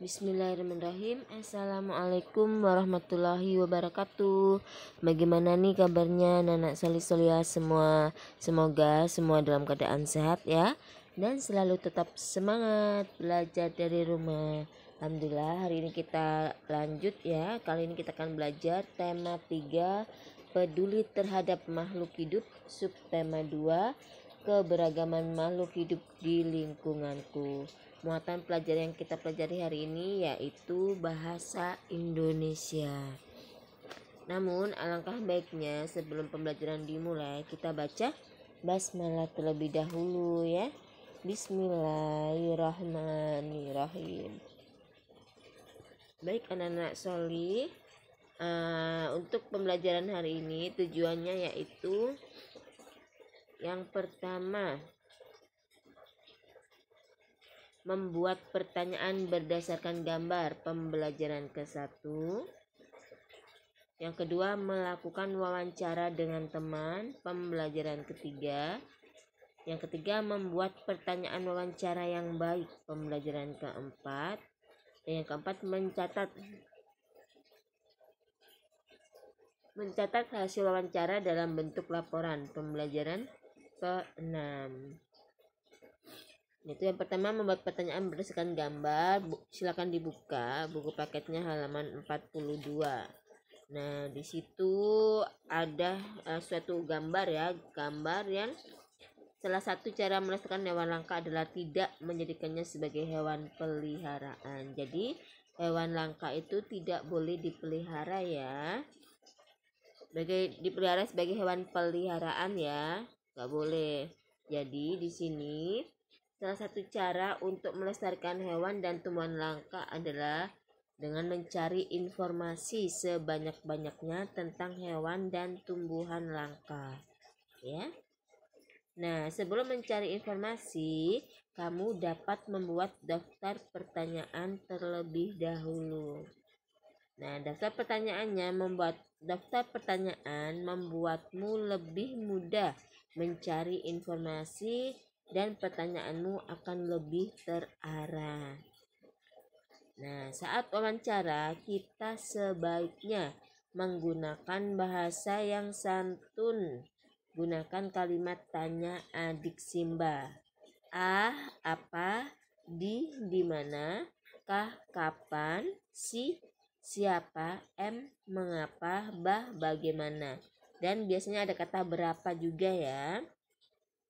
Bismillahirrahmanirrahim. Assalamualaikum warahmatullahi wabarakatuh. Bagaimana nih kabarnya anak solih-solihah semua? Semoga semua dalam keadaan sehat ya, dan selalu tetap semangat belajar dari rumah. Alhamdulillah, hari ini kita lanjut ya. Kali ini kita akan belajar tema 3, peduli terhadap makhluk hidup, subtema 2, keberagaman makhluk hidup di lingkunganku. Muatan pelajaran yang kita pelajari hari ini yaitu bahasa Indonesia. Namun alangkah baiknya sebelum pembelajaran dimulai kita baca basmalah terlebih dahulu ya. Bismillahirrahmanirrahim. Baik anak-anak solih, untuk pembelajaran hari ini tujuannya yaitu yang pertama, membuat pertanyaan berdasarkan gambar, pembelajaran ke-1. Yang kedua, melakukan wawancara dengan teman, pembelajaran ke-3. Yang ketiga, membuat pertanyaan wawancara yang baik, pembelajaran ke-4. Dan yang keempat, mencatat hasil wawancara dalam bentuk laporan, pembelajaran ke-6. Itu yang pertama, membuat pertanyaan berdasarkan gambar. Silakan dibuka buku paketnya halaman 42. Nah, di situ ada suatu gambar ya, gambar yang salah satu cara melestarikan hewan langka adalah tidak menjadikannya sebagai hewan peliharaan. Jadi, hewan langka itu tidak boleh dipelihara ya. Dipelihara sebagai hewan peliharaan ya, nggak boleh. Jadi di sini salah satu cara untuk melestarikan hewan dan tumbuhan langka adalah dengan mencari informasi sebanyak-banyaknya tentang hewan dan tumbuhan langka. Ya. Nah, sebelum mencari informasi, kamu dapat membuat daftar pertanyaan terlebih dahulu. Nah, daftar pertanyaannya membuatmu lebih mudah mencari informasi dan pertanyaanmu akan lebih terarah. Nah, saat wawancara kita sebaiknya menggunakan bahasa yang santun. Gunakan kalimat tanya adik Simba. A, apa? Di mana? Kah, kapan? Si, siapa? M, mengapa? Bah, bagaimana? Dan biasanya ada kata berapa juga ya.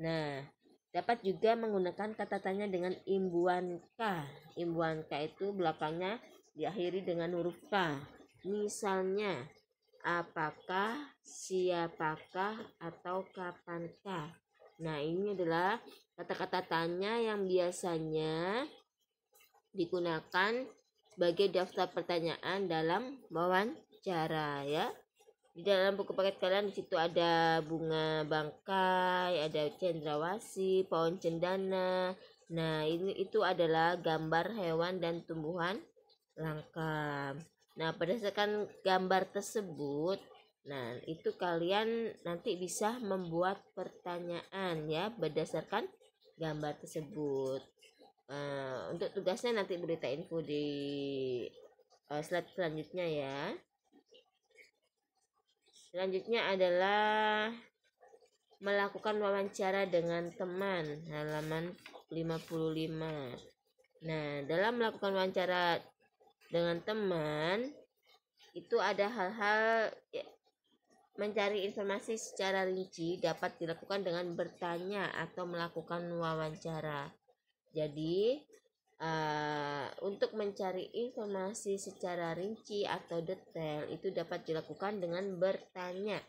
Nah, dapat juga menggunakan kata tanya dengan imbuhan K. Imbuhan K itu belakangnya diakhiri dengan huruf K. Misalnya, apakah, siapakah, atau kapankah. Nah, ini adalah kata-kata tanya yang biasanya digunakan sebagai daftar pertanyaan dalam wawancara ya. Di dalam buku paket kalian di situ ada bunga bangkai, ada cendrawasih, pohon cendana. Nah, itu adalah gambar hewan dan tumbuhan langka. Nah, berdasarkan gambar tersebut, nah itu kalian nanti bisa membuat pertanyaan ya berdasarkan gambar tersebut. Untuk tugasnya nanti berita info di slide selanjutnya ya. Selanjutnya adalah melakukan wawancara dengan teman, halaman 55. Nah, dalam melakukan wawancara dengan teman itu ada hal-hal ya, mencari informasi secara rinci dapat dilakukan dengan bertanya atau melakukan wawancara. Jadi untuk mencari informasi secara rinci atau detail itu dapat dilakukan dengan bertanya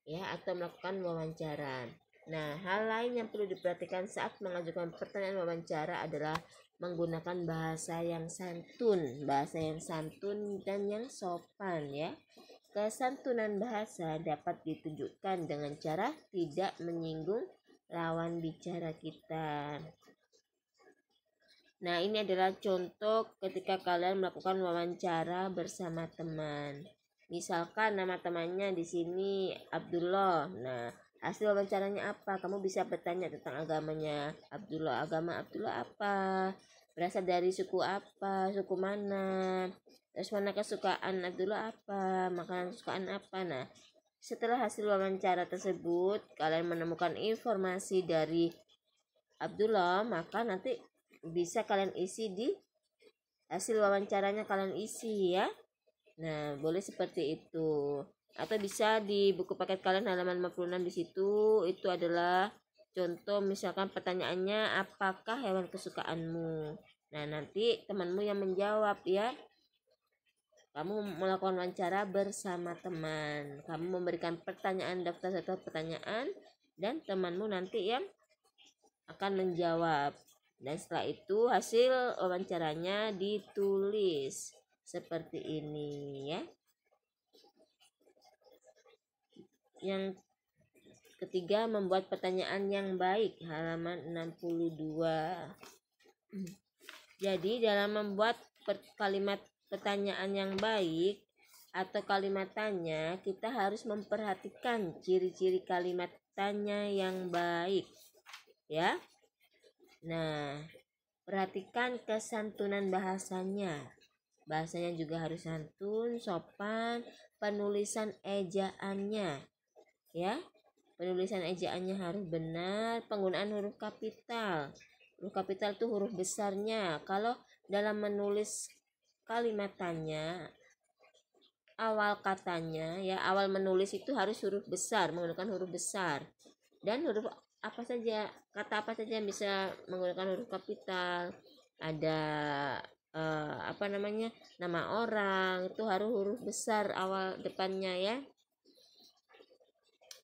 ya atau melakukan wawancara. Nah, hal lain yang perlu diperhatikan saat mengajukan pertanyaan wawancara adalah menggunakan bahasa yang santun dan yang sopan ya. Kesantunan bahasa dapat ditunjukkan dengan cara tidak menyinggung lawan bicara kita. Nah, ini adalah contoh ketika kalian melakukan wawancara bersama teman. Misalkan nama temannya di sini Abdullah. Nah, hasil wawancaranya apa? Kamu bisa bertanya tentang agamanya Abdullah. Agama Abdullah apa? berasal dari suku apa, suku mana, terus mana kesukaan Abdullah apa, makanan kesukaan apa. Nah, setelah hasil wawancara tersebut kalian menemukan informasi dari Abdullah, maka nanti bisa kalian isi di hasil wawancaranya, kalian isi ya. Nah, boleh seperti itu. Atau bisa di buku paket kalian halaman 56, di situ itu adalah contoh, misalkan pertanyaannya apakah hewan kesukaanmu. Nah, nanti temanmu yang menjawab ya. Kamu melakukan wawancara bersama teman. Kamu memberikan pertanyaan, daftar satu pertanyaan, dan temanmu nanti yang akan menjawab. Dan setelah itu hasil wawancaranya ditulis seperti ini ya. Yang ketiga, membuat pertanyaan yang baik, halaman 62. Jadi dalam membuat kalimat pertanyaan yang baik atau kalimat tanya, kita harus memperhatikan ciri-ciri kalimat tanya yang baik ya. Nah, perhatikan kesantunan bahasanya. Bahasanya juga harus santun, sopan, penulisan ejaannya ya. Penulisan ejaannya harus benar, penggunaan huruf kapital. Huruf kapital itu huruf besarnya. Kalau dalam menulis kalimat tanya, awal katanya ya, awal menulis itu harus huruf besar, menggunakan huruf besar. Dan huruf apa saja, kata apa saja yang bisa menggunakan huruf kapital. Ada nama orang itu harus huruf besar awal depannya ya.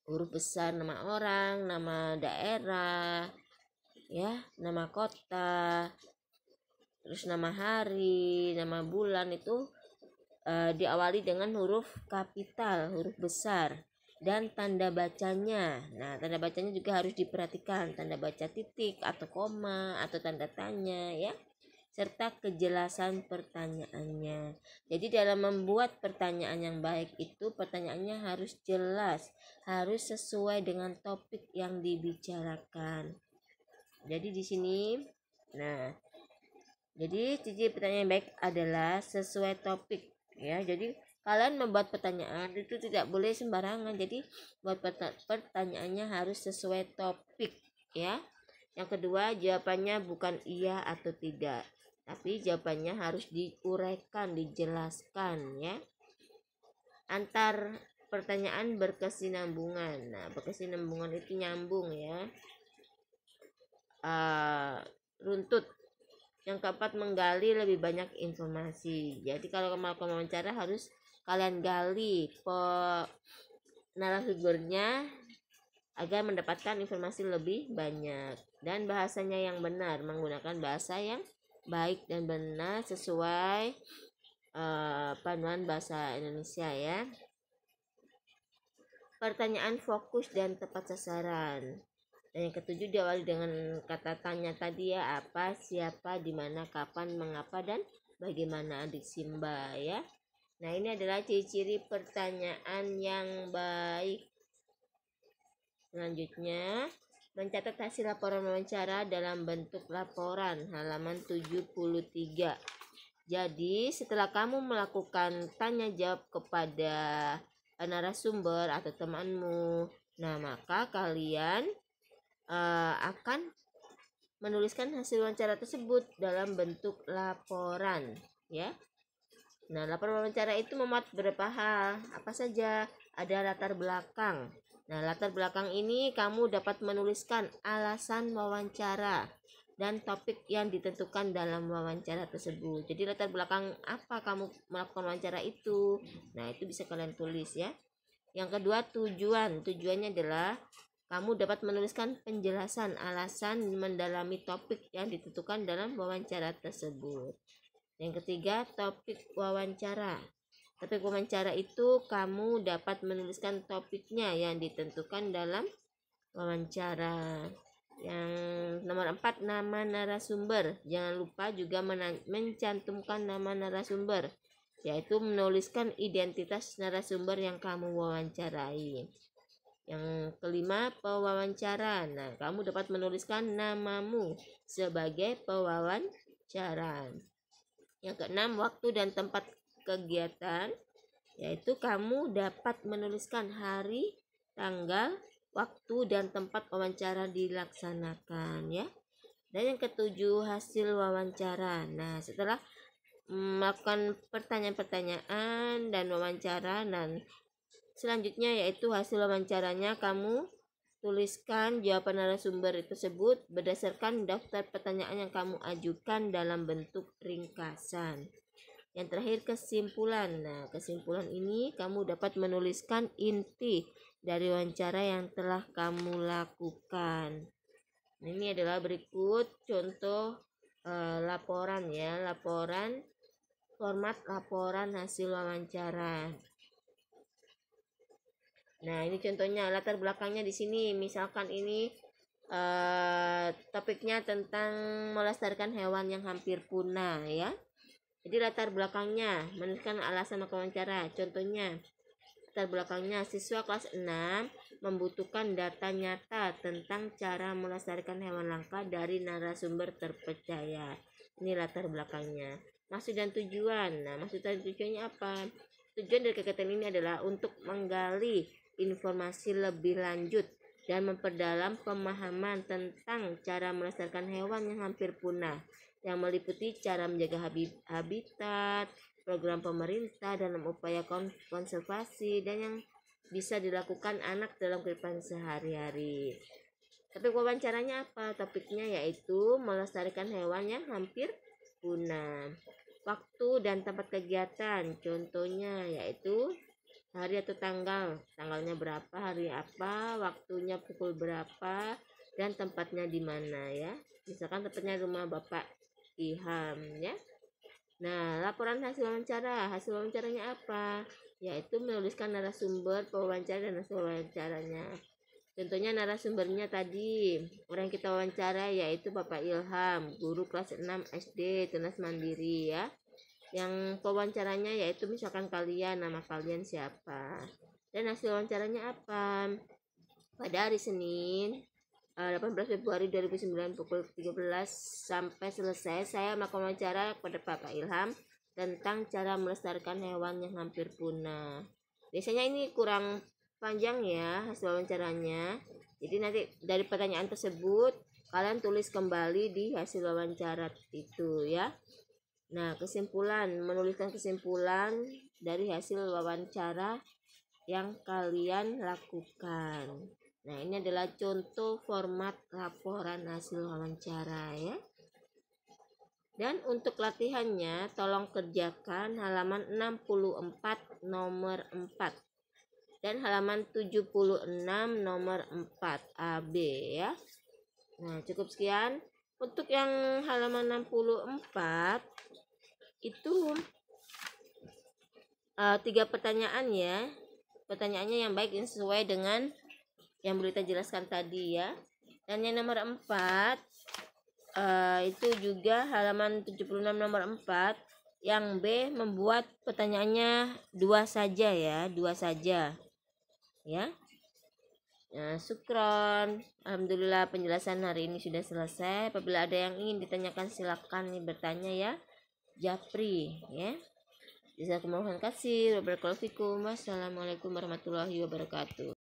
Huruf besar nama orang, nama daerah ya, nama kota, terus nama hari, nama bulan itu diawali dengan huruf kapital, huruf besar. Dan tanda bacanya, nah tanda bacanya juga harus diperhatikan, tanda baca titik atau koma atau tanda tanya ya, serta kejelasan pertanyaannya. Jadi dalam membuat pertanyaan yang baik itu pertanyaannya harus jelas, harus sesuai dengan topik yang dibicarakan. Jadi di sini, nah, jadi ciri pertanyaan yang baik adalah sesuai topik ya. Jadi kalian membuat pertanyaan itu tidak boleh sembarangan. Jadi buat pertanyaannya harus sesuai topik ya. Yang kedua, jawabannya bukan iya atau tidak, tapi jawabannya harus diuraikan, dijelaskan ya. Antar pertanyaan berkesinambungan. Nah, berkesinambungan itu nyambung ya. Runtut. Yang keempat, menggali lebih banyak informasi. Jadi kalau melakukan wawancara harus kalian gali narasumbernya agar mendapatkan informasi lebih banyak. Dan bahasanya yang benar, menggunakan bahasa yang baik dan benar sesuai panduan bahasa Indonesia ya. Pertanyaan fokus dan tepat sasaran. Dan yang ketujuh, diawali dengan kata tanya tadi ya, apa, siapa, di mana, kapan, mengapa, dan bagaimana, adik Simba ya. Nah, ini adalah ciri-ciri pertanyaan yang baik. Selanjutnya, mencatat hasil laporan wawancara dalam bentuk laporan, halaman 73. Jadi, setelah kamu melakukan tanya jawab kepada narasumber atau temanmu, nah maka kalian akan menuliskan hasil wawancara tersebut dalam bentuk laporan ya. Nah, laporan wawancara itu memuat beberapa hal. Apa saja? Ada latar belakang. Nah, latar belakang ini kamu dapat menuliskan alasan wawancara dan topik yang ditentukan dalam wawancara tersebut. Jadi latar belakang apa kamu melakukan wawancara itu, nah itu bisa kalian tulis ya. Yang kedua, tujuan. Tujuannya adalah kamu dapat menuliskan penjelasan alasan mendalami topik yang ditentukan dalam wawancara tersebut. Yang ketiga, topik wawancara. Topik wawancara itu kamu dapat menuliskan topiknya yang ditentukan dalam wawancara. Yang nomor 4, nama narasumber. Jangan lupa juga mencantumkan nama narasumber, yaitu menuliskan identitas narasumber yang kamu wawancarai. Yang kelima, pewawancara. Nah, kamu dapat menuliskan namamu sebagai pewawancara wawancara. Yang keenam, waktu dan tempat kegiatan, yaitu kamu dapat menuliskan hari, tanggal, waktu, dan tempat wawancara dilaksanakan ya. Dan yang ketujuh, hasil wawancara. Nah, setelah melakukan pertanyaan-pertanyaan dan wawancara, dan selanjutnya yaitu hasil wawancaranya, kamu tuliskan jawaban narasumber tersebut berdasarkan daftar pertanyaan yang kamu ajukan dalam bentuk ringkasan. Yang terakhir, kesimpulan. Nah, kesimpulan ini kamu dapat menuliskan inti dari wawancara yang telah kamu lakukan. Ini adalah berikut contoh laporan ya, format laporan hasil wawancara. Nah, ini contohnya, latar belakangnya di sini. Misalkan ini topiknya tentang melestarikan hewan yang hampir punah ya. Jadi latar belakangnya, menuliskan alasan wawancara. Contohnya, latar belakangnya, siswa kelas 6 membutuhkan data nyata tentang cara melestarikan hewan langka dari narasumber terpercaya. Ini latar belakangnya. Maksud dan tujuan. Nah, maksud dan tujuannya apa? Tujuan dari kegiatan ini adalah untuk menggali informasi lebih lanjut dan memperdalam pemahaman tentang cara melestarikan hewan yang hampir punah, yang meliputi cara menjaga habitat, program pemerintah dalam upaya konservasi, dan yang bisa dilakukan anak dalam kehidupan sehari-hari. Topik wawancaranya apa? Topiknya yaitu melestarikan hewan yang hampir punah. Waktu dan tempat kegiatan, contohnya yaitu hari atau tanggalnya berapa, hari apa, waktunya pukul berapa, dan tempatnya di mana ya. Misalkan tempatnya rumah Bapak Ilham ya. Nah, laporan hasil wawancara. Hasil wawancaranya apa? Yaitu menuliskan narasumber pewawancara dan hasil wawancaranya. Contohnya narasumbernya tadi, orang yang kita wawancara yaitu Bapak Ilham, guru kelas 6 SD, Tunas Mandiri ya. Yang pewawancaranya yaitu misalkan kalian, nama kalian siapa. Dan hasil wawancaranya apa? Pada hari Senin 18 Februari 2009 pukul 13 sampai selesai, saya melakukan wawancara kepada Bapak Ilham tentang cara melestarikan hewan yang hampir punah. Biasanya ini kurang panjang ya hasil wawancaranya. Jadi nanti dari pertanyaan tersebut kalian tulis kembali di hasil wawancara itu ya. Nah, kesimpulan, menuliskan kesimpulan dari hasil wawancara yang kalian lakukan. Nah, ini adalah contoh format laporan hasil wawancara ya. Dan untuk latihannya, tolong kerjakan halaman 64 nomor 4 dan halaman 76 nomor 4 AB ya. Nah, cukup sekian. Untuk yang halaman 64 itu 3 pertanyaan ya. Pertanyaannya yang baik yang sesuai dengan yang Berita jelaskan tadi ya. Dan yang nomor 4 itu juga halaman 76 nomor 4 yang B membuat pertanyaannya 2 saja ya, 2 saja ya. Nah, syukron. Alhamdulillah penjelasan hari ini sudah selesai. Apabila ada yang ingin ditanyakan silakan nih bertanya ya. Japri ya. Jazakumullah khairan. Wassalamualaikum warahmatullahi wabarakatuh.